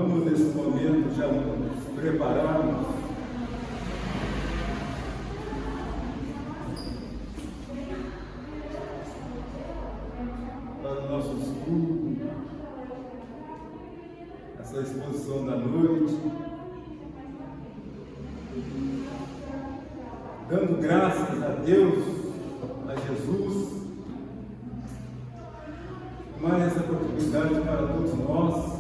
Vamos nesse momento já nos prepararmos para o nosso estudo, essa exposição da noite, dando graças a Deus, a Jesus, mais essa oportunidade para todos nós,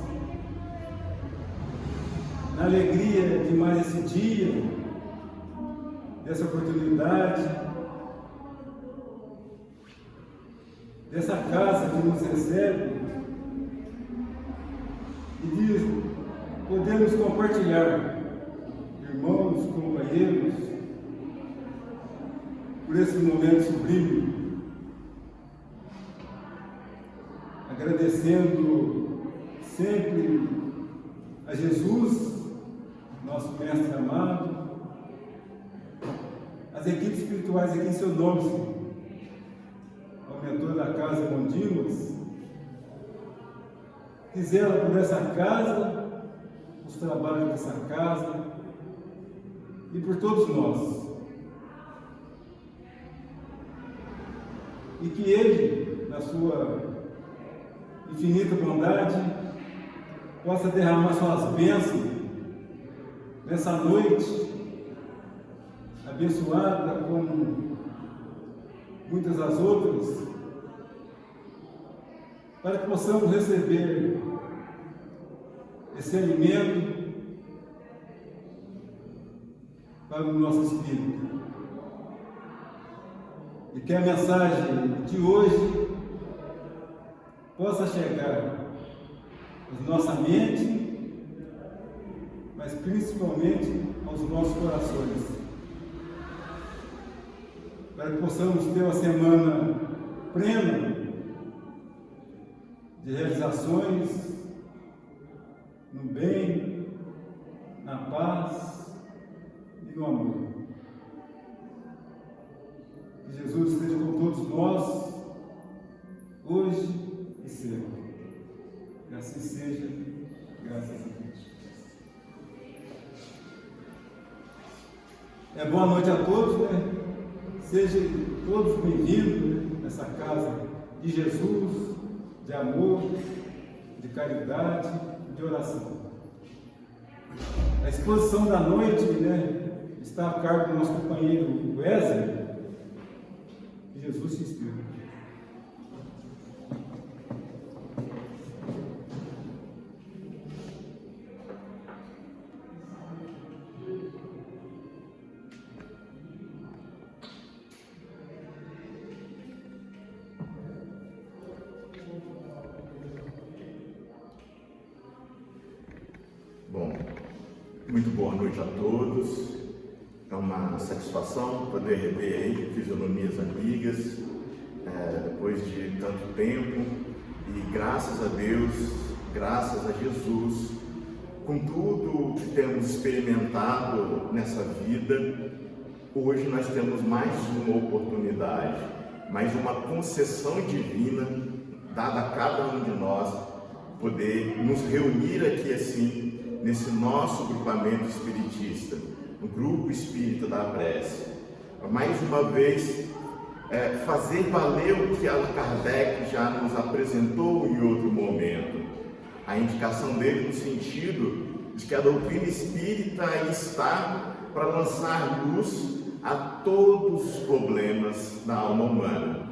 na alegria de mais esse dia, dessa oportunidade, dessa casa que nos recebe, e de podermos compartilhar, irmãos, companheiros, por esse momento sublime, agradecendo sempre a Jesus, nosso mestre amado, as equipes espirituais aqui em seu nome, Senhor, o mentor da casa Mondimos, que zela por essa casa, os trabalhos dessa casa e por todos nós. E que Ele, na sua infinita bondade, possa derramar suas bênçãos nessa noite, abençoada como muitas das outras, para que possamos receber esse alimento para o nosso espírito. E que a mensagem de hoje possa chegar à nossa mente, mas principalmente aos nossos corações, para que possamos ter uma semana plena de realizações no bem, na paz e no amor. Que Jesus esteja com todos nós, hoje e sempre. Que assim seja, graças a Deus. Boa noite a todos, né? Sejam todos bem-vindos, né, nessa casa de Jesus, de amor, de caridade, de oração. A exposição da noite, né, está a cargo do nosso companheiro Wesley. Que Jesus se inspira. Bom, muito boa noite a todos. É uma satisfação poder rever aí fisionomias amigas, depois de tanto tempo, e graças a Deus, graças a Jesus, com tudo que temos experimentado nessa vida, hoje nós temos mais uma oportunidade, mais uma concessão divina dada a cada um de nós, poder nos reunir aqui assim, nesse nosso grupamento espiritista, no grupo espírita da prece. Mais uma vez, fazer valer o que Allan Kardec já nos apresentou em outro momento. A indicação dele no sentido de que a doutrina espírita está para lançar luz a todos os problemas da alma humana.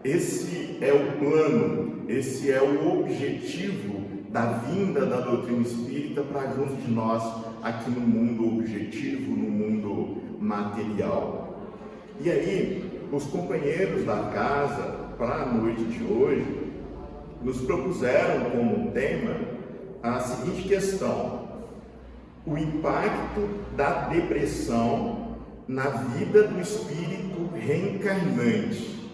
Esse é o plano, esse é o objetivo da vinda da doutrina espírita para junto de nós aqui no mundo objetivo, no mundo material. E aí, os companheiros da casa, para a noite de hoje, nos propuseram como tema a seguinte questão: o impacto da depressão na vida do espírito reencarnante.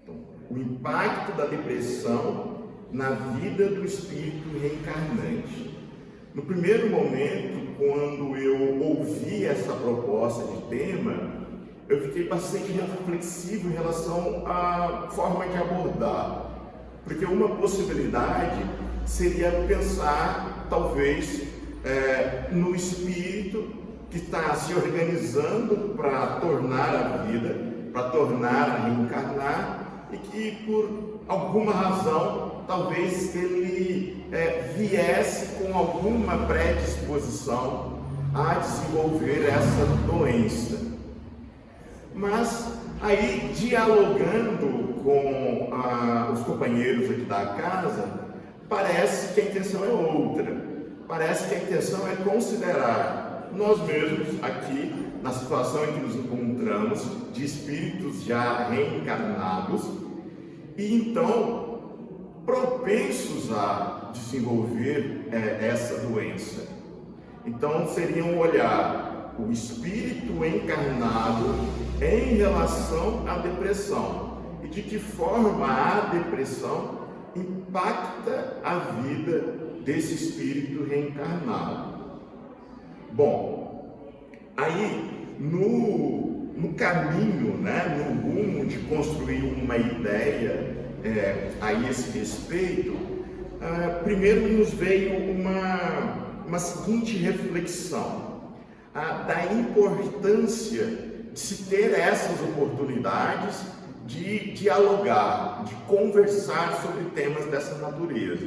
Então, o impacto da depressão na vida do espírito reencarnante. No primeiro momento, quando eu ouvi essa proposta de tema, eu fiquei bastante reflexivo em relação à forma de abordar, porque uma possibilidade seria pensar talvez, no espírito que está se organizando para tornar a vida, para tornar a reencarnar, e que por alguma razão, talvez ele viesse com alguma predisposição a desenvolver essa doença. Mas aí, dialogando com os companheiros aqui da casa, parece que a intenção é outra. Parece que a intenção é considerar nós mesmos aqui, na situação em que nos encontramos, de espíritos já reencarnados, e então propensos a desenvolver essa doença. Então seria um olhar o espírito encarnado em relação à depressão, e de que forma a depressão impacta a vida desse espírito reencarnado. Bom, aí no caminho, no rumo de construir uma ideia a esse respeito, primeiro nos veio uma seguinte reflexão, da importância de se ter essas oportunidades de dialogar, de conversar sobre temas dessa natureza.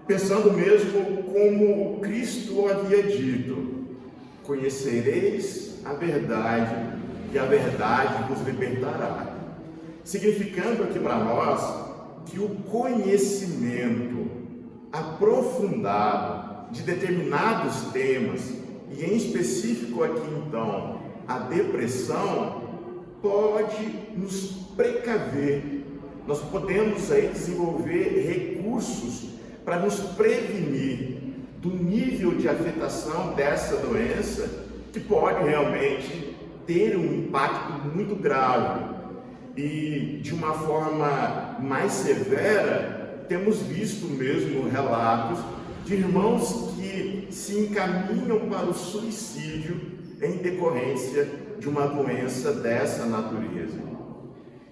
Pensando mesmo como Cristo havia dito: conhecereis a verdade e a verdade vos libertará. Significando aqui para nós que o conhecimento aprofundado de determinados temas, e em específico aqui então a depressão, pode nos precaver. Nós podemos aí desenvolver recursos para nos prevenir do nível de afetação dessa doença, que pode realmente ter um impacto muito grave. E de uma forma mais severa, temos visto mesmo relatos de irmãos que se encaminham para o suicídio em decorrência de uma doença dessa natureza.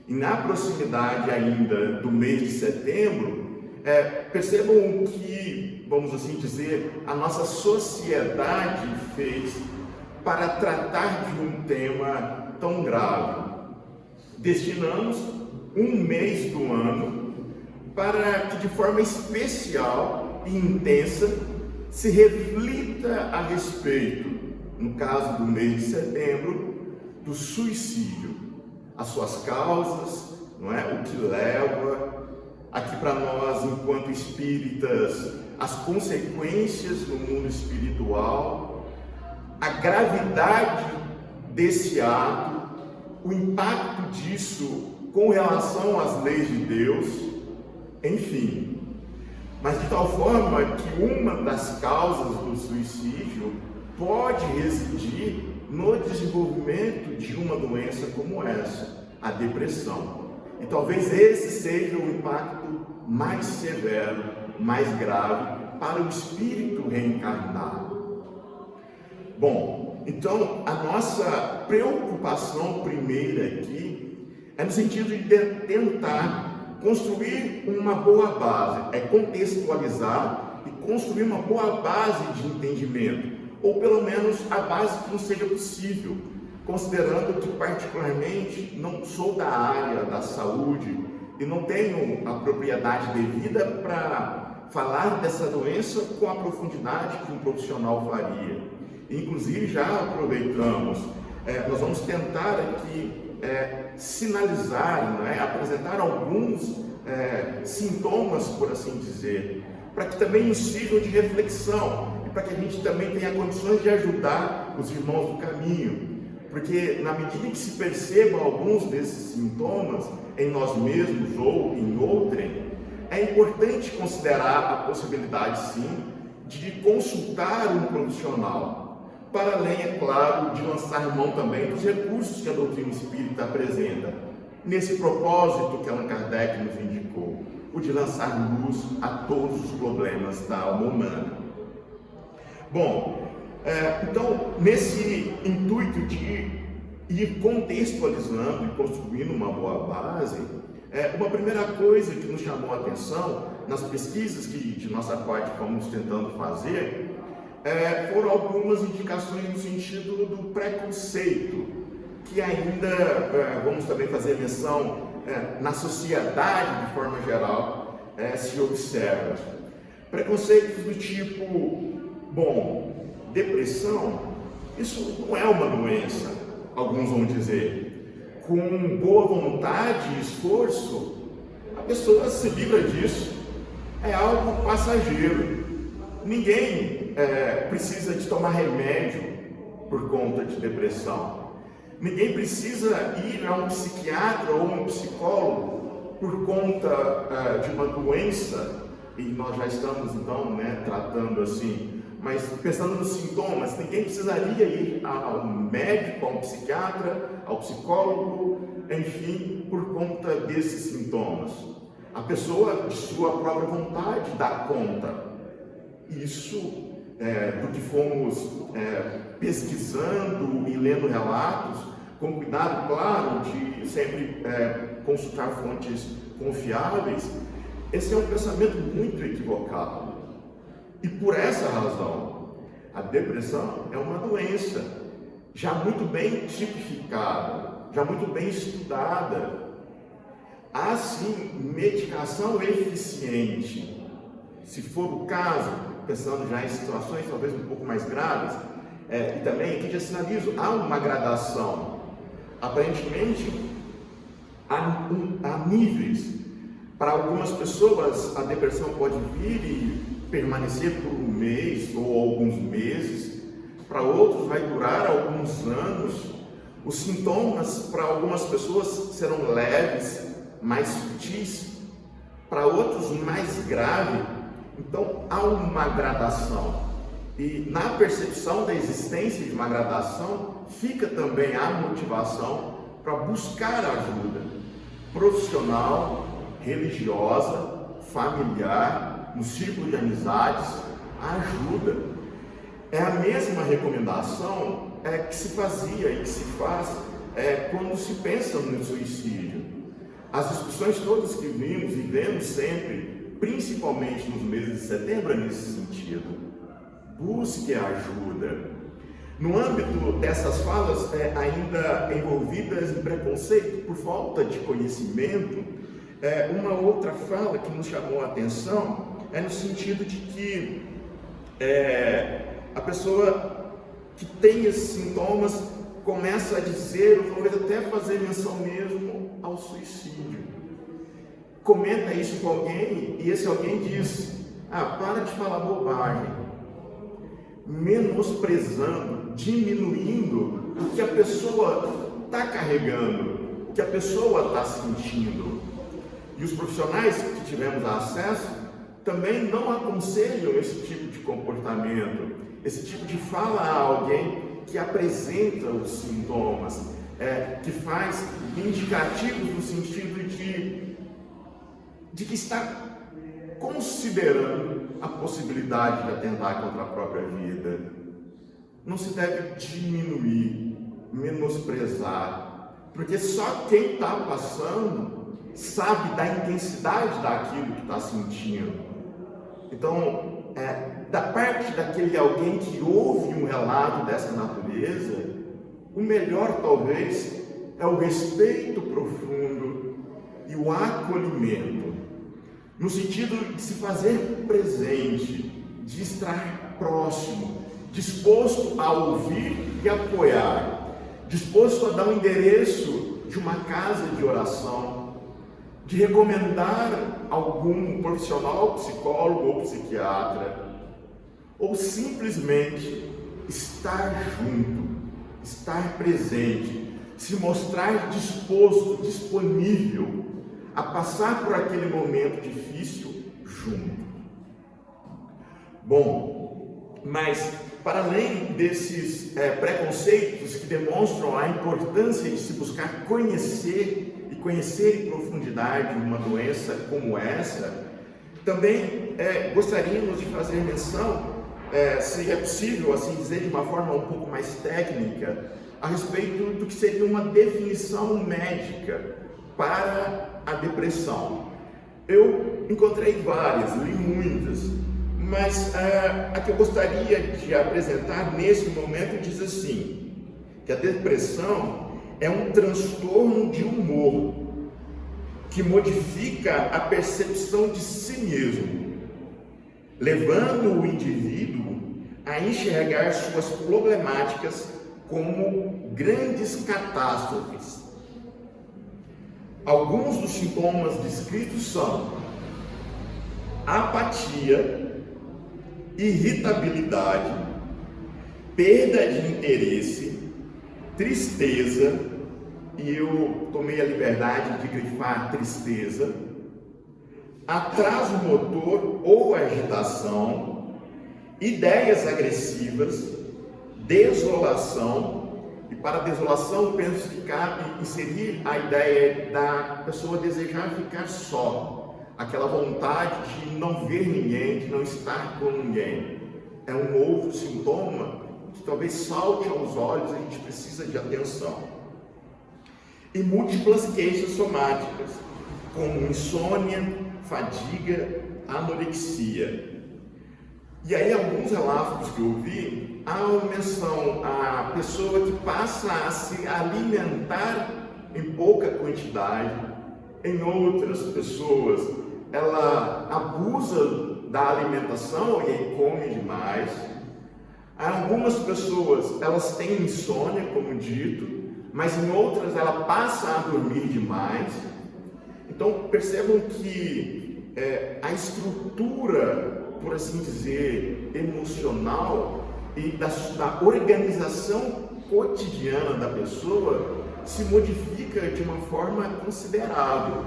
E na proximidade ainda do mês de setembro, percebam que, vamos assim dizer, a nossa sociedade fez para tratar de um tema tão grave. Destinamos um mês do ano para que de forma especial e intensa se reflita a respeito, no caso do mês de setembro, do suicídio, as suas causas, não é? O que leva, aqui para nós, enquanto espíritas, as consequências no mundo espiritual, a gravidade desse ato, o impacto disso com relação às leis de Deus, enfim. Mas de tal forma que uma das causas do suicídio pode residir no desenvolvimento de uma doença como essa, a depressão. E talvez esse seja o impacto mais severo, mais grave para o espírito reencarnado. Bom, então a nossa preocupação primeira aqui é no sentido de tentar construir uma boa base, contextualizar e construir uma boa base de entendimento, ou pelo menos a base que não seja possível, considerando que particularmente não sou da área da saúde e não tenho a propriedade devida para falar dessa doença com a profundidade que um profissional faria. Inclusive já aproveitamos, nós vamos tentar aqui sinalizar, apresentar alguns sintomas, por assim dizer, para que também nos sirvam de reflexão e para que a gente também tenha condições de ajudar os irmãos do caminho. Porque na medida que se percebam alguns desses sintomas em nós mesmos ou em outrem, é importante considerar a possibilidade, sim, de consultar um profissional, para além, é claro, de lançar mão também dos recursos que a doutrina espírita apresenta, nesse propósito que Allan Kardec nos indicou, o de lançar luz a todos os problemas da alma humana. Bom, então, nesse intuito de ir contextualizando e construindo uma boa base, uma primeira coisa que nos chamou a atenção nas pesquisas que de nossa parte fomos tentando fazer, foram algumas indicações no sentido do preconceito, que ainda, vamos também fazer menção, na sociedade de forma geral, se observa. Preconceitos do tipo, bom, depressão, isso não é uma doença, alguns vão dizer. Com boa vontade e esforço, a pessoa se livra disso. É algo passageiro. Ninguém precisa de tomar remédio por conta de depressão. Ninguém precisa ir a um psiquiatra ou um psicólogo por conta de uma doença, e nós já estamos então tratando assim, mas pensando nos sintomas, ninguém precisaria ir ao médico, ao psiquiatra, ao psicólogo, enfim, por conta desses sintomas. A pessoa, de sua própria vontade, dá conta. Isso, do que fomos pesquisando e lendo relatos, com cuidado, claro, de sempre consultar fontes confiáveis, esse é um pensamento muito equivocado. E por essa razão, a depressão é uma doença já muito bem tipificada, já muito bem estudada. Há sim medicação eficiente. Se for o caso, pensando já em situações talvez um pouco mais graves, e também aqui já sinalizo, há uma gradação. Aparentemente, há níveis. Para algumas pessoas, a depressão pode vir e permanecer por um mês ou alguns meses. Para outros, vai durar alguns anos. Os sintomas, para algumas pessoas, serão leves, mais sutis. Para outros, mais grave. Então, há uma gradação. E na percepção da existência de uma gradação, fica também a motivação para buscar ajuda profissional, religiosa, familiar, no círculo de amizades, ajuda. É a mesma recomendação que se fazia e que se faz quando se pensa no suicídio. As discussões todas que vimos e vemos sempre, principalmente nos meses de setembro, é nesse sentido. Busque ajuda. No âmbito dessas falas, ainda envolvidas em preconceito por falta de conhecimento, uma outra fala que nos chamou a atenção é no sentido de que a pessoa que tem esses sintomas começa a dizer, ou talvez até fazer menção mesmo ao suicídio. Comenta isso com alguém e esse alguém diz: para de falar bobagem, menosprezando, diminuindo o que a pessoa está carregando, o que a pessoa está sentindo. E os profissionais que tivemos acesso também não aconselham esse tipo de comportamento, esse tipo de fala a alguém que apresenta os sintomas, que faz indicativos no sentido de que está considerando a possibilidade de atentar contra a própria vida. Não se deve diminuir, menosprezar, porque só quem está passando sabe da intensidade daquilo que está sentindo. Então, da parte daquele alguém que ouve um relato dessa natureza, o melhor talvez é o respeito profundo e o acolhimento, no sentido de se fazer presente, de estar próximo, disposto a ouvir e apoiar, disposto a dar um endereço de uma casa de oração, de recomendar algum profissional, psicólogo ou psiquiatra, ou simplesmente estar junto, estar presente, se mostrar disposto, disponível a passar por aquele momento difícil junto. Bom, mas para além desses preconceitos que demonstram a importância de se buscar conhecer em profundidade uma doença como essa, também gostaríamos de fazer menção, se é possível assim dizer de uma forma um pouco mais técnica, a respeito do que seria uma definição médica para a depressão. Eu encontrei várias, li muitas, mas a que eu gostaria de apresentar nesse momento diz assim, que a depressão é um transtorno de humor que modifica a percepção de si mesmo, levando o indivíduo a enxergar suas problemáticas como grandes catástrofes. Alguns dos sintomas descritos são apatia, irritabilidade, perda de interesse, tristeza, e eu tomei a liberdade de grifar tristeza, atraso motor ou agitação, ideias agressivas, desolação. E para desolação, penso que cabe inserir a ideia da pessoa desejar ficar só, aquela vontade de não ver ninguém, de não estar com ninguém. É um outro sintoma que talvez salte aos olhos, a gente precisa de atenção. E múltiplas queixas somáticas, como insônia, fadiga, anorexia. E aí, alguns relatos que eu vi, há uma menção à pessoa que passa a se alimentar em pouca quantidade. Em outras pessoas, ela abusa da alimentação e come demais. Algumas pessoas, elas têm insônia, como dito, mas em outras ela passa a dormir demais. Então percebam que a estrutura, por assim dizer, emocional e da organização cotidiana da pessoa se modifica de uma forma considerável.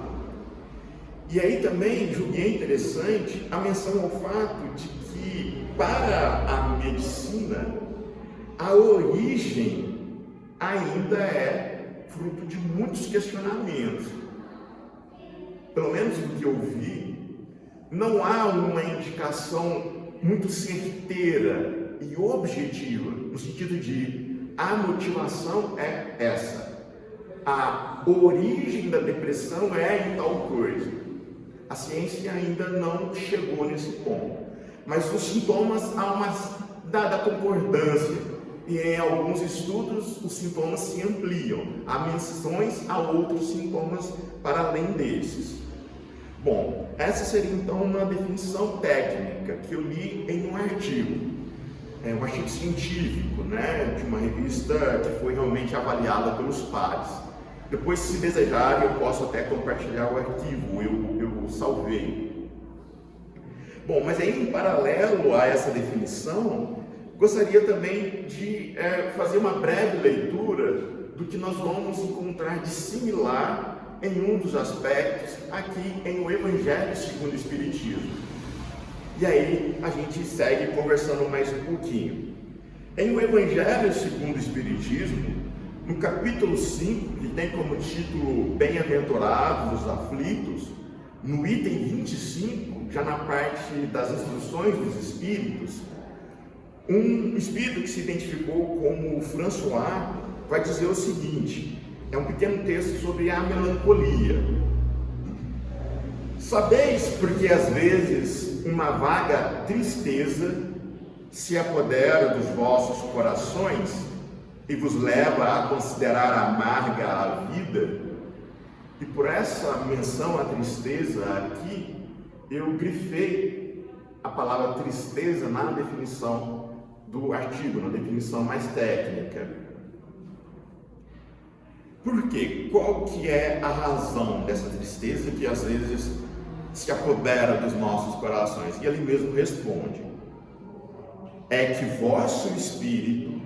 E aí também julguei interessante a menção ao fato de que, para a medicina, a origem ainda é fruto de muitos questionamentos. Pelo menos do que eu vi, não há uma indicação muito certeira e objetiva, no sentido de a motivação é essa, a origem da depressão é em tal coisa. A ciência ainda não chegou nesse ponto, mas os sintomas há uma dada concordância. E em alguns estudos os sintomas se ampliam, há menções a outros sintomas para além desses. Bom, essa seria então uma definição técnica que eu li em um artigo científico, de uma revista que foi realmente avaliada pelos pares. Depois, se desejar, eu posso até compartilhar o arquivo, eu salvei. Bom, mas aí, em paralelo a essa definição, gostaria também de fazer uma breve leitura do que nós vamos encontrar de similar em um dos aspectos aqui em O Evangelho segundo o Espiritismo. E aí a gente segue conversando mais um pouquinho. Em O Evangelho segundo o Espiritismo, no capítulo 5, que tem como título Bem-aventurados os aflitos, no item 25, já na parte das instruções dos Espíritos, um espírito que se identificou como François vai dizer o seguinte, é um pequeno texto sobre a melancolia. Sabeis porque às vezes uma vaga tristeza se apodera dos vossos corações e vos leva a considerar amarga a vida? E por essa menção à tristeza aqui, eu grifei a palavra tristeza na definição do artigo, na definição mais técnica. Por quê? Qual que é a razão dessa tristeza que às vezes se apodera dos nossos corações? E ele mesmo responde: é que vosso espírito,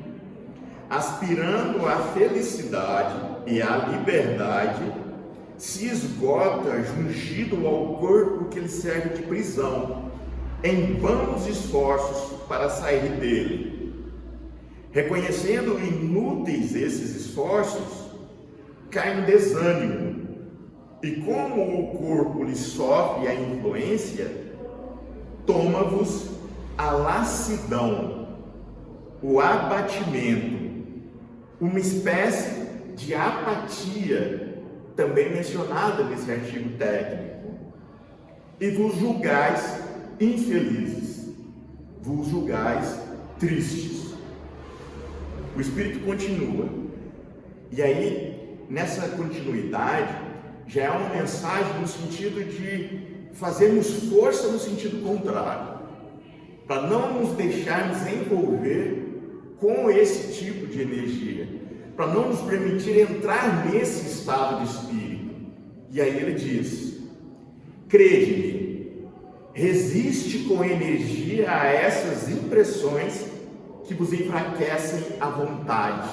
aspirando à felicidade e à liberdade, se esgota jungido ao corpo que lhe serve de prisão, em vãos esforços para sair dele. Reconhecendo inúteis esses esforços, cai no desânimo, e como o corpo lhe sofre a influência, toma-vos a lassidão, o abatimento, uma espécie de apatia, também mencionada nesse artigo técnico. e vos julgais infelizes, vos julgais tristes. O Espírito continua, e aí, nessa continuidade, já é uma mensagem no sentido de fazermos força no sentido contrário, para não nos deixarmos envolver com esse tipo de energia, para não nos permitir entrar nesse estado de espírito. E aí ele diz: crede-me, resiste com energia a essas impressões que vos enfraquecem a vontade.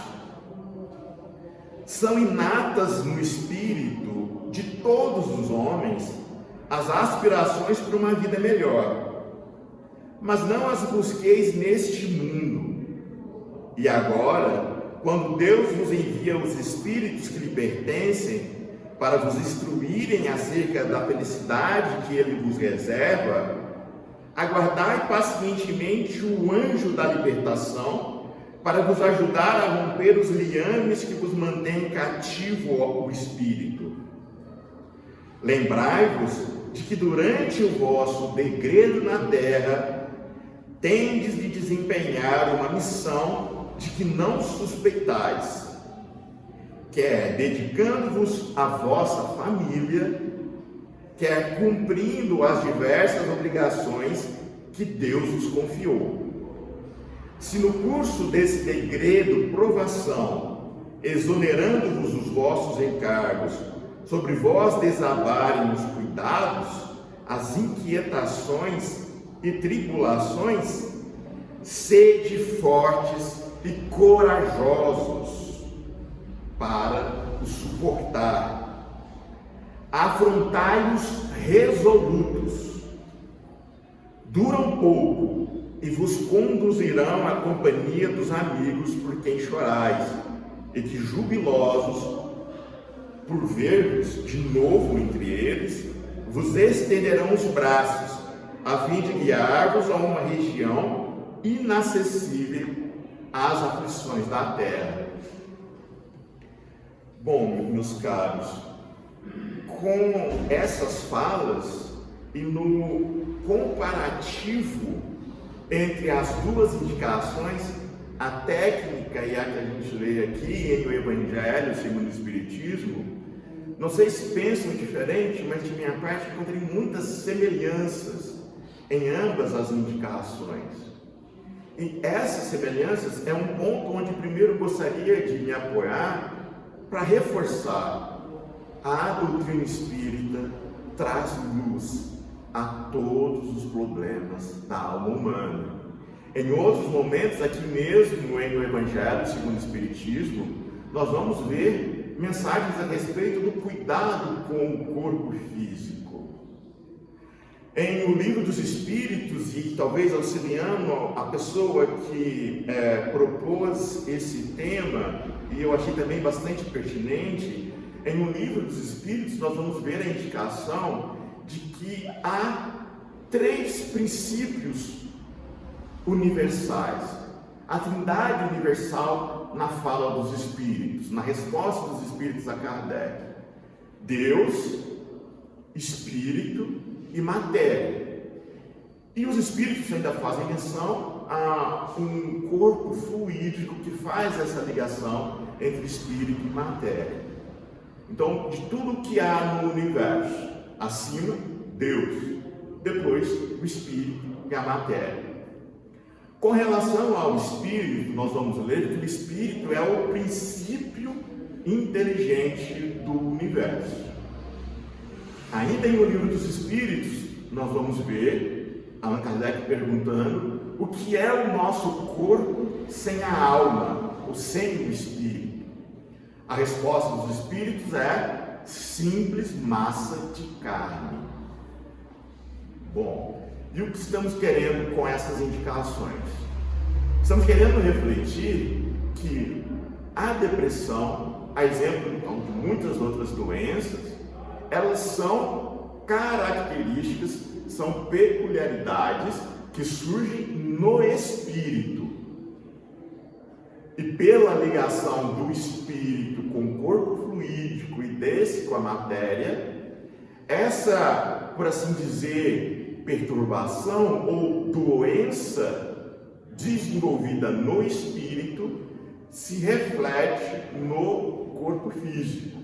São inatas no espírito de todos os homens as aspirações por uma vida melhor, mas não as busqueis neste mundo. E agora, quando Deus vos envia os espíritos que lhe pertencem para vos instruírem acerca da felicidade que ele vos reserva, aguardai pacientemente o anjo da libertação para vos ajudar a romper os liames que vos mantêm cativo ao espírito. Lembrai-vos de que durante o vosso degredo na terra tendes de desempenhar uma missão de que não suspeitais, quer dedicando-vos à vossa família, quer cumprindo as diversas obrigações que Deus vos confiou. Se no curso desse degredo provação, exonerando-vos os vossos encargos, sobre vós desabarem os cuidados, as inquietações e tribulações, sede fortes e corajosos para os suportar. Afrontai-os resolutos. Duram pouco e vos conduzirão à companhia dos amigos por quem chorais, e que jubilosos por ver-vos de novo entre eles, vos estenderão os braços, a fim de guiar-vos a uma região inacessível às aflições da terra. Bom, meus caros, com essas falas e no comparativo entre as duas indicações, a técnica e a que a gente lê aqui em O Evangelho segundo o Espiritismo, não sei se pensam diferente, mas de minha parte encontrei muitas semelhanças em ambas as indicações. E essas semelhanças é um ponto onde primeiro gostaria de me apoiar para reforçar: a doutrina espírita traz luz a todos os problemas da alma humana. Em outros momentos, aqui mesmo em O Evangelho segundo o Espiritismo, nós vamos ver mensagens a respeito do cuidado com o corpo físico. Em O Livro dos Espíritos, e talvez auxiliando a pessoa que propôs esse tema, e eu achei também bastante pertinente, em O Livro dos Espíritos nós vamos ver a indicação de que há 3 princípios universais, a trindade universal na fala dos Espíritos, na resposta dos Espíritos a Kardec: Deus, Espírito e matéria. E os Espíritos ainda fazem menção a um corpo fluídico que faz essa ligação entre Espírito e matéria. Então, de tudo que há no universo, acima, Deus, depois o Espírito e a matéria. Com relação ao Espírito, nós vamos ler que o Espírito é o princípio inteligente do universo. Ainda em O Livro dos Espíritos, nós vamos ver Allan Kardec perguntando o que é o nosso corpo sem a alma, ou sem o Espírito. A resposta dos Espíritos é simples massa de carne. Bom, e o que estamos querendo com essas indicações? Estamos querendo refletir que a depressão, a exemplo então de muitas outras doenças, elas são características, são peculiaridades que surgem no espírito. E pela ligação do espírito com o corpo fluídico e desse com a matéria, essa por assim dizer, perturbação ou doença desenvolvida no espírito se reflete no corpo físico.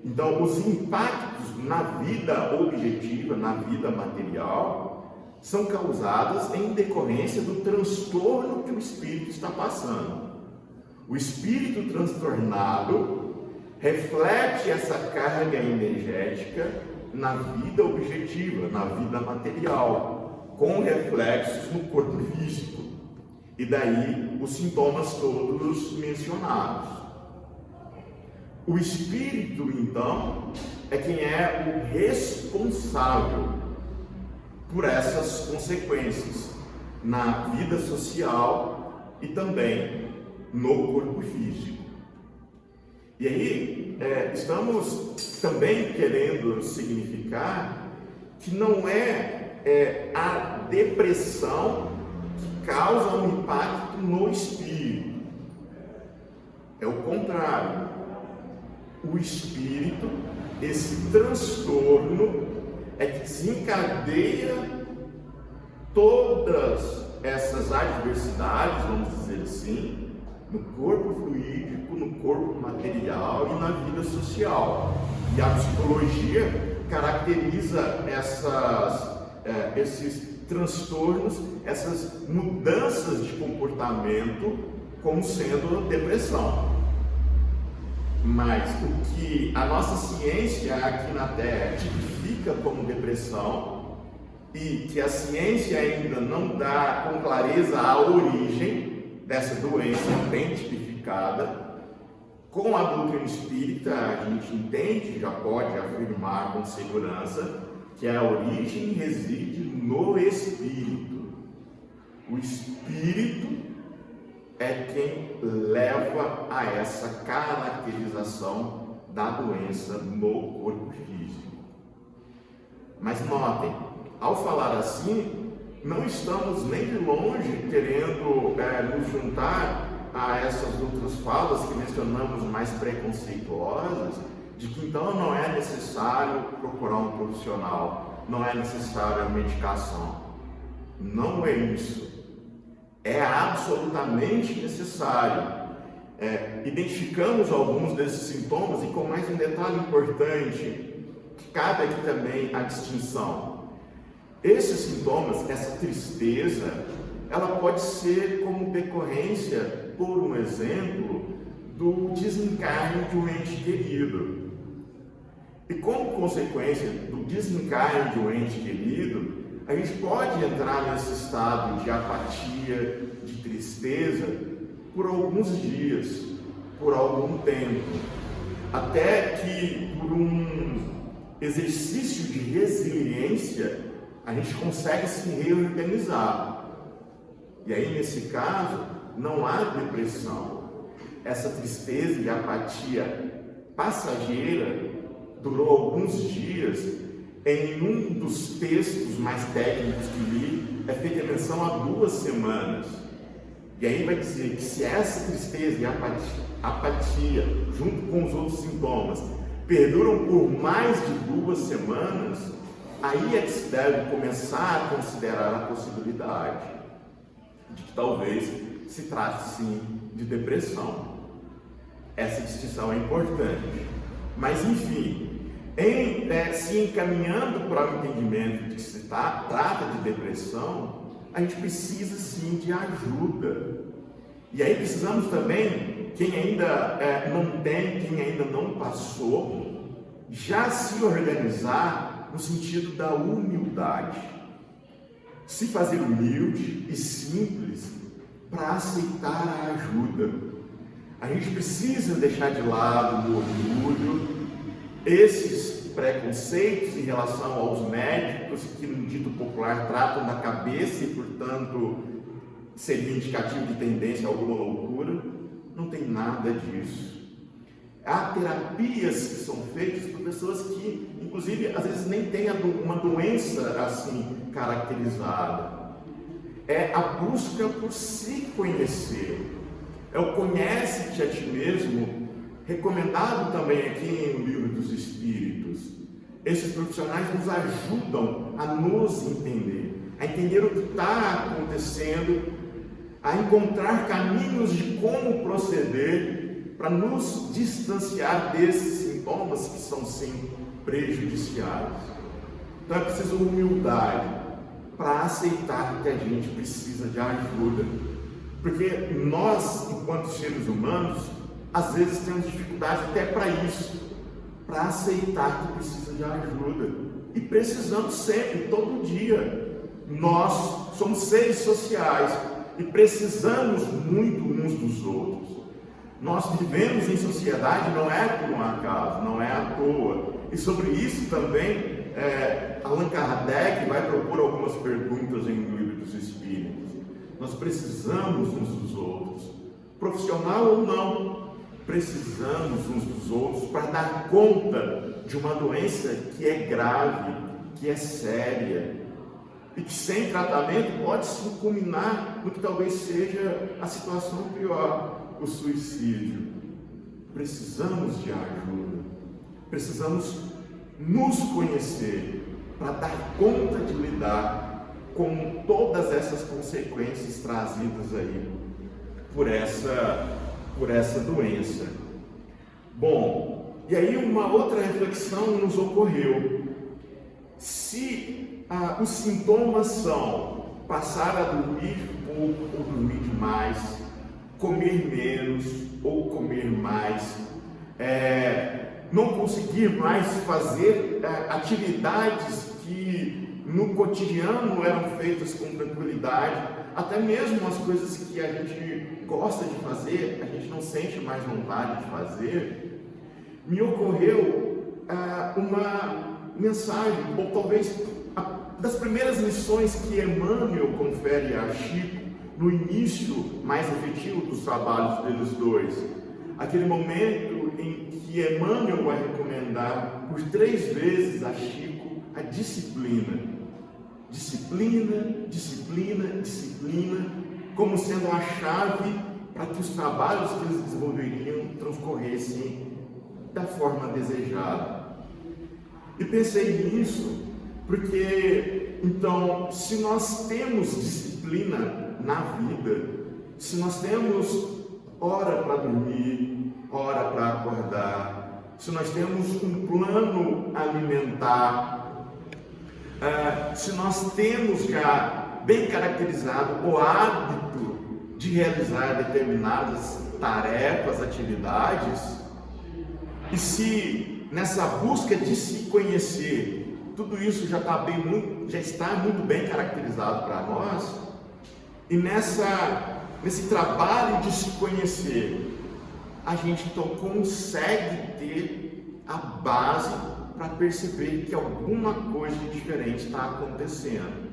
Então, os impactos na vida objetiva, na vida material, são causados em decorrência do transtorno que o espírito está passando. O espírito transtornado reflete essa carga energética na vida objetiva, na vida material, com reflexos no corpo físico. E daí os sintomas todos mencionados. O espírito, então, é quem é o responsável por essas consequências na vida social e também no corpo físico. E aí, estamos também querendo significar que não é a depressão que causa um impacto no espírito. É o contrário. O espírito, esse transtorno, é que desencadeia todas essas adversidades, vamos dizer assim, no corpo fluídico, no corpo material e na vida social. E a psicologia caracteriza esses transtornos, essas mudanças de comportamento como sendo depressão. Mas o que a nossa ciência aqui na Terra tipifica como depressão e que a ciência ainda não dá com clareza a origem dessa doença bem tipificada, com a doutrina espírita a gente entende, já pode afirmar com segurança, que a origem reside no espírito. O espírito é quem leva a essa caracterização da doença no corpo físico. Mas notem, ao falar assim, não estamos nem de longe querendo nos juntar a essas outras falas que mencionamos mais preconceituosas, de que então não é necessário procurar um profissional, não é necessário a medicação. Não é isso. É absolutamente necessário. Identificamos alguns desses sintomas e com mais um detalhe importante, que cabe aqui também a distinção. Esses sintomas, essa tristeza, ela pode ser como decorrência, por um exemplo, do desencarne de um ente querido. E como consequência do desencarne de um ente querido, a gente pode entrar nesse estado de apatia, de tristeza, por alguns dias, por algum tempo, até que por um exercício de resiliência, a gente consegue se reorganizar. E aí, nesse caso, não há depressão. Essa tristeza e apatia passageira durou alguns dias. Em um dos textos mais técnicos que li, é feita menção a 2 semanas. E aí vai dizer que se essa tristeza e apatia, junto com os outros sintomas, perduram por mais de 2 semanas, aí é que se deve começar a considerar a possibilidade de que talvez se trate sim de depressão. Essa distinção é importante. Mas enfim, se encaminhando para o entendimento de que se trata de depressão, a gente precisa sim de ajuda. E aí precisamos também, quem ainda não tem, quem ainda não passou, já se organizar no sentido da humildade. Se fazer humilde e simples para aceitar a ajuda. A gente precisa deixar de lado o orgulho, esses preconceitos em relação aos médicos que no dito popular tratam da cabeça e, portanto, seria indicativo de tendência a alguma loucura. Não tem nada disso. Há terapias que são feitas por pessoas que, inclusive, às vezes nem têm uma doença assim caracterizada. É a busca por se conhecer. É o conhece-te a ti mesmo, recomendado também aqui no Livro dos Espíritos. esses profissionais nos ajudam a nos entender, a entender o que está acontecendo, a encontrar caminhos de como proceder para nos distanciar desses sintomas que são sim prejudiciais. Então é preciso humildade para aceitar que a gente precisa de ajuda, porque nós, enquanto seres humanos, às vezes temos dificuldade até para isso, para aceitar que precisa de ajuda, e precisamos sempre, todo dia. Nós somos seres sociais e precisamos muito uns dos outros. Nós vivemos em sociedade, não é por um acaso, não é à toa. E sobre isso também Allan Kardec vai propor algumas perguntas em O Livro dos Espíritos. Nós precisamos uns dos outros, profissional ou não, precisamos uns dos outros para dar conta de uma doença que é grave, que é séria, e que sem tratamento pode se culminar no que talvez seja a situação pior, o suicídio. Precisamos de ajuda, precisamos nos conhecer para dar conta de lidar com todas essas consequências trazidas aí por essa doença. Bom, e aí uma outra reflexão nos ocorreu. Se os sintomas são passar a dormir pouco ou dormir demais, comer menos ou comer mais, não conseguir mais fazer atividades que no cotidiano eram feitas com tranquilidade, até mesmo as coisas que a gente gosta de fazer, a gente não sente mais vontade de fazer. Me ocorreu uma mensagem, ou talvez das primeiras lições que Emmanuel confere a Chico no início mais efetivo dos trabalhos deles dois. Aquele momento em que Emmanuel vai recomendar por 3 vezes a Chico a disciplina. Disciplina, disciplina, disciplina, como sendo a chave para que os trabalhos que eles desenvolveriam transcorressem da forma desejada. E pensei nisso porque, então, se nós temos disciplina na vida, se nós temos hora para dormir, hora para acordar, se nós temos um plano alimentar, se nós temos já bem caracterizado o hábito de realizar determinadas tarefas, atividades, e se nessa busca de se conhecer, tudo isso já está muito bem caracterizado para nós, e nesse trabalho de se conhecer, a gente então consegue ter a base para perceber que alguma coisa diferente está acontecendo.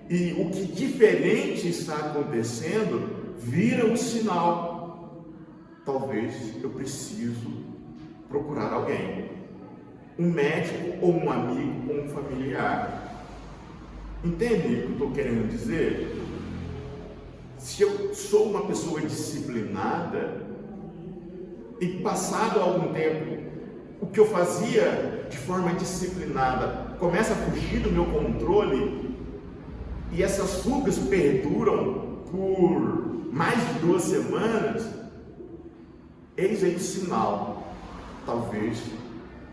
E o que diferente está acontecendo vira um sinal. Talvez eu preciso procurar alguém, um médico ou um amigo ou um familiar. Entende o que eu estou querendo dizer? Se eu sou uma pessoa disciplinada e passado algum tempo o que eu fazia de forma disciplinada começa a fugir do meu controle e essas fugas perduram por mais de 2 semanas, eis aí o sinal. Talvez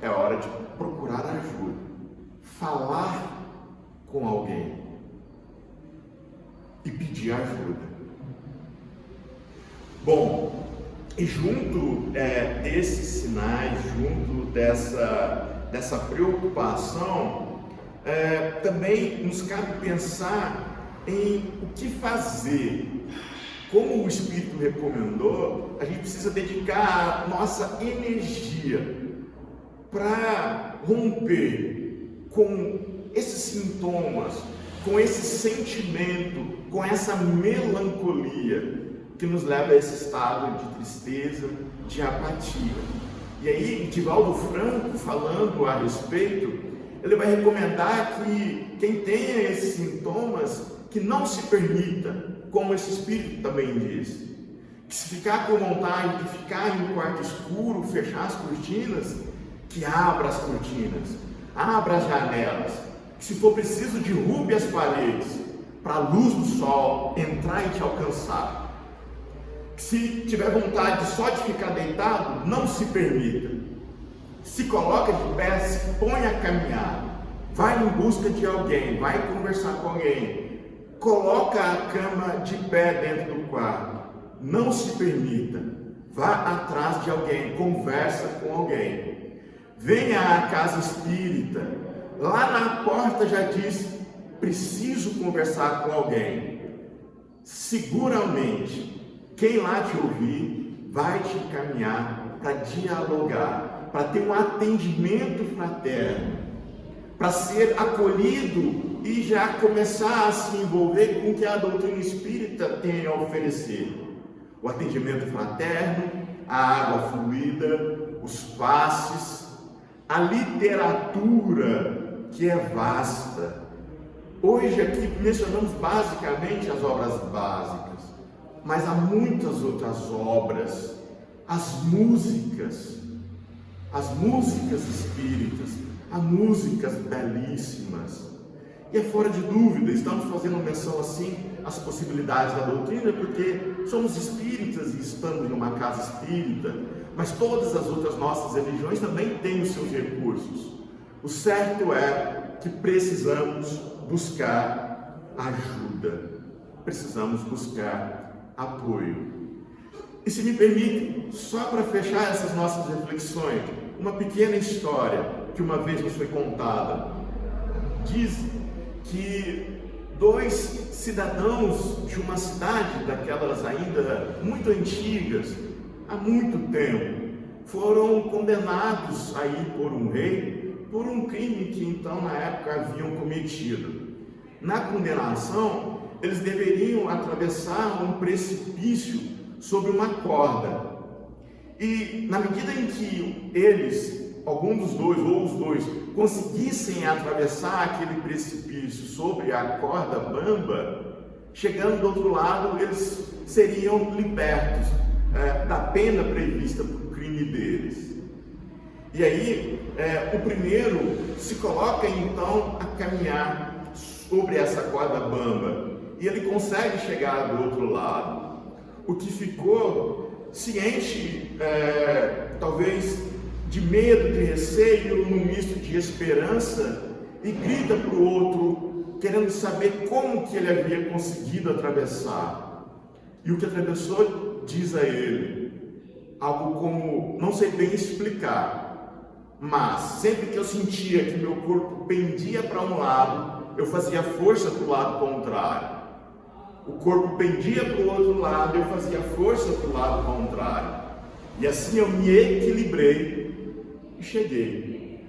é hora de procurar ajuda, falar com alguém e pedir ajuda. Bom, e junto desses sinais, junto dessa preocupação, também nos cabe pensar em o que fazer. Como o Espírito recomendou, a gente precisa dedicar a nossa energia para romper com esses sintomas, com esse sentimento, com essa melancolia que nos leva a esse estado de tristeza, de apatia. E aí, Divaldo Franco, falando a respeito, ele vai recomendar que quem tenha esses sintomas, que não se permita, como esse Espírito também diz, que se ficar com vontade de ficar em um quarto escuro, fechar as cortinas, que abra as cortinas, abra as janelas, que se for preciso derrube as paredes, para a luz do sol entrar e te alcançar. Que se tiver vontade só de ficar deitado, não se permita. Se coloca de pé, se põe a caminhar, vai em busca de alguém, vai conversar com alguém, coloca a cama de pé dentro do quarto, não se permita, vá atrás de alguém, conversa com alguém, venha à casa espírita, lá na porta já diz, preciso conversar com alguém. Seguramente, quem lá te ouvir, vai te encaminhar para dialogar, para ter um atendimento fraterno, para ser acolhido e já começar a se envolver com o que a doutrina espírita tem a oferecer. O atendimento fraterno, a água fluida, os passes, a literatura que é vasta. Hoje aqui mencionamos basicamente as obras básicas, mas há muitas outras obras, as músicas espíritas, há músicas belíssimas. E é fora de dúvida, estamos fazendo menção assim às possibilidades da doutrina, porque somos espíritas e estamos em uma casa espírita, mas todas as outras nossas religiões também têm os seus recursos. O certo é que precisamos buscar ajuda, precisamos buscar apoio. E se me permite, só para fechar essas nossas reflexões, uma pequena história que uma vez nos foi contada. Diz que dois cidadãos de uma cidade, daquelas ainda muito antigas, há muito tempo, foram condenados a ir por um rei, por um crime que então na época haviam cometido. Na condenação, eles deveriam atravessar um precipício sobre uma corda. E na medida em que eles, algum dos dois ou os dois, conseguissem atravessar aquele precipício sobre a corda bamba, chegando do outro lado, eles seriam libertos da pena prevista para o crime deles. E aí, o primeiro se coloca então a caminhar sobre essa corda bamba, e ele consegue chegar do outro lado. O que ficou ciente, talvez de medo, de receio, num misto de esperança, e grita para o outro, querendo saber como que ele havia conseguido atravessar. E o que atravessou diz a ele algo como, não sei bem explicar, mas sempre que eu sentia que meu corpo pendia para um lado, eu fazia força para o lado contrário. O corpo pendia para o outro lado, eu fazia força para o lado contrário. E assim eu me equilibrei e cheguei.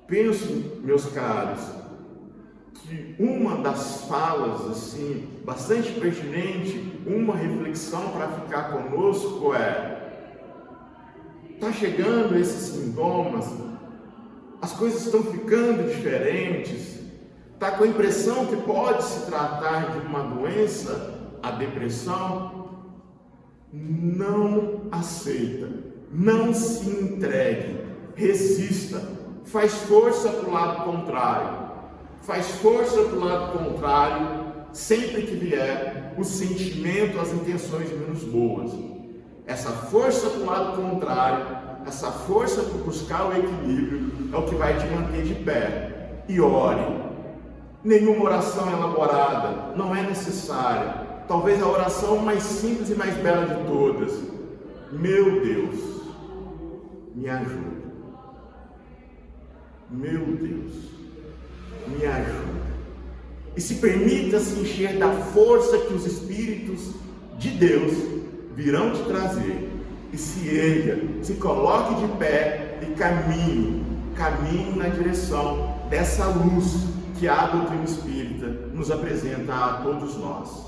Penso, meus caros, que uma das falas, assim, bastante pertinente, uma reflexão para ficar conosco está chegando esses sintomas, as coisas estão ficando diferentes, está com a impressão que pode se tratar de uma doença, a depressão. Não aceita, não se entregue, resista, faz força para o lado contrário, faz força para o lado contrário, sempre que vier o sentimento, as intenções menos boas. Essa força para o lado contrário, essa força para buscar o equilíbrio, é o que vai te manter de pé. E ore. Nenhuma oração elaborada, não é necessária. Talvez a oração mais simples e mais bela de todas. Meu Deus, me ajuda. Meu Deus, me ajuda. E se permita se encher da força que os Espíritos de Deus virão te trazer. E se erga, se coloque de pé e caminhe na direção dessa luz que a doutrina espírita nos apresenta a todos nós.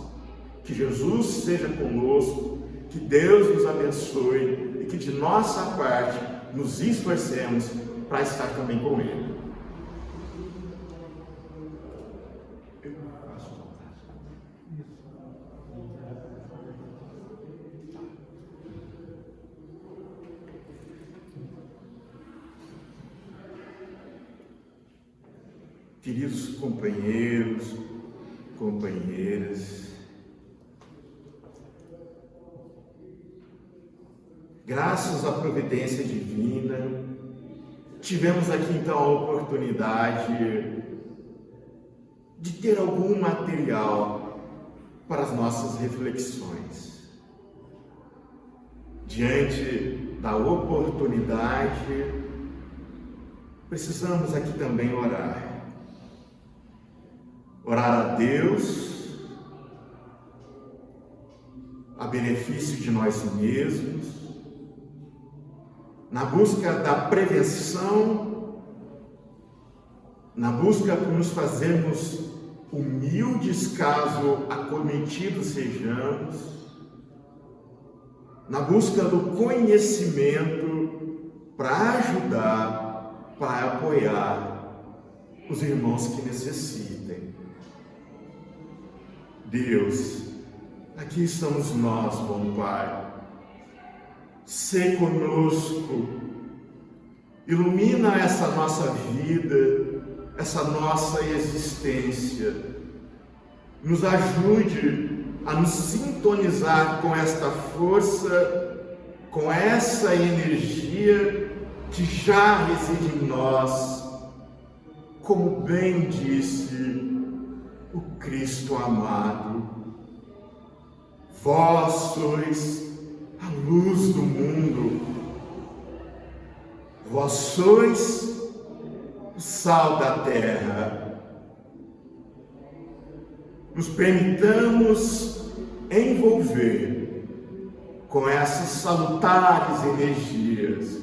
Que Jesus seja conosco, que Deus nos abençoe e que de nossa parte nos esforcemos para estar também com Ele. queridos companheiros, companheiras, graças à providência divina, tivemos aqui então a oportunidade de ter algum material para as nossas reflexões. Diante da oportunidade, precisamos aqui também orar. Orar a Deus, a benefício de nós mesmos, na busca da prevenção, na busca por nos fazermos humildes caso acometidos sejamos, na busca do conhecimento para ajudar, para apoiar os irmãos que necessitem. Deus, aqui estamos nós, bom Pai. Sê conosco, ilumina essa nossa vida, essa nossa existência. Nos ajude a nos sintonizar com esta força, com essa energia que já reside em nós, como bem disse o Cristo amado. Vós sois a luz do mundo, vós sois o sal da terra. Nos permitamos envolver com essas salutares energias,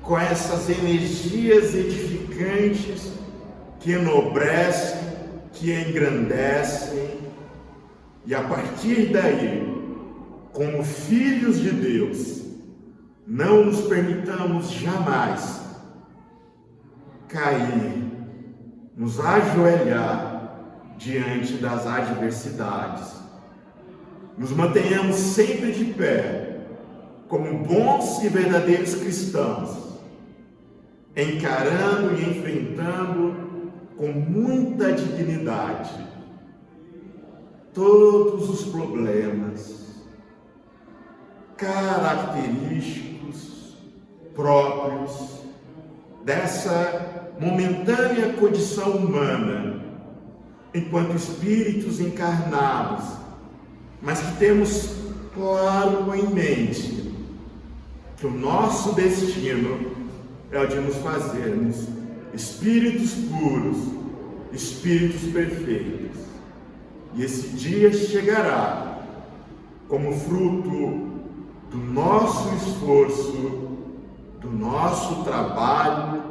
com essas energias edificantes que enobrecem, que engrandecem, e a partir daí, como filhos de Deus, não nos permitamos jamais cair, nos ajoelhar diante das adversidades. Nos mantenhamos sempre de pé, como bons e verdadeiros cristãos, encarando e enfrentando com muita dignidade todos os problemas característicos próprios dessa momentânea condição humana, enquanto espíritos encarnados, mas que temos claro em mente que o nosso destino é o de nos fazermos espíritos puros, espíritos perfeitos. E esse dia chegará como fruto do nosso esforço, do nosso trabalho,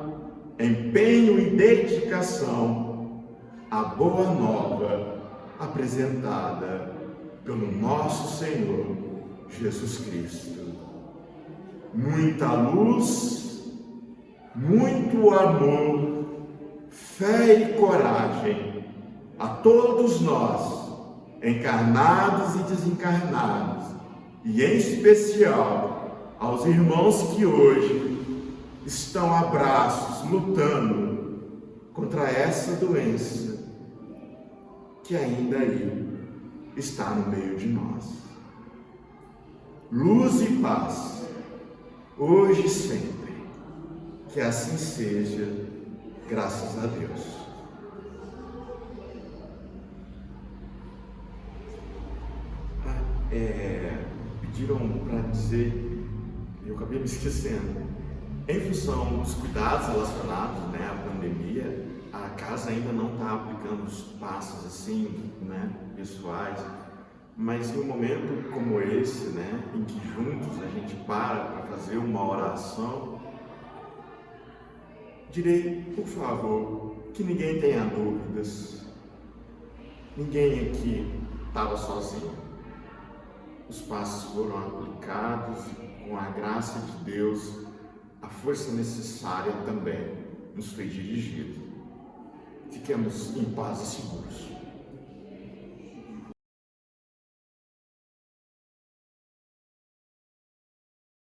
empenho e dedicação à boa nova apresentada pelo nosso Senhor Jesus Cristo. Muita luz, muito amor, fé e coragem a todos nós, encarnados e desencarnados, e em especial aos irmãos que hoje estão a braços lutando contra essa doença que ainda aí está no meio de nós. Luz e paz, hoje e sempre, que assim seja, graças a Deus. Pediram para dizer, eu acabei me esquecendo, em função dos cuidados relacionados, à pandemia, a casa ainda não está aplicando os passos assim, pessoais, mas em um momento como esse, em que juntos a gente para fazer uma oração, direi, por favor, que ninguém tenha dúvidas, ninguém aqui estava sozinho. Os passos foram aplicados e, com a graça de Deus, a força necessária também nos foi dirigida. Fiquemos em paz e seguros.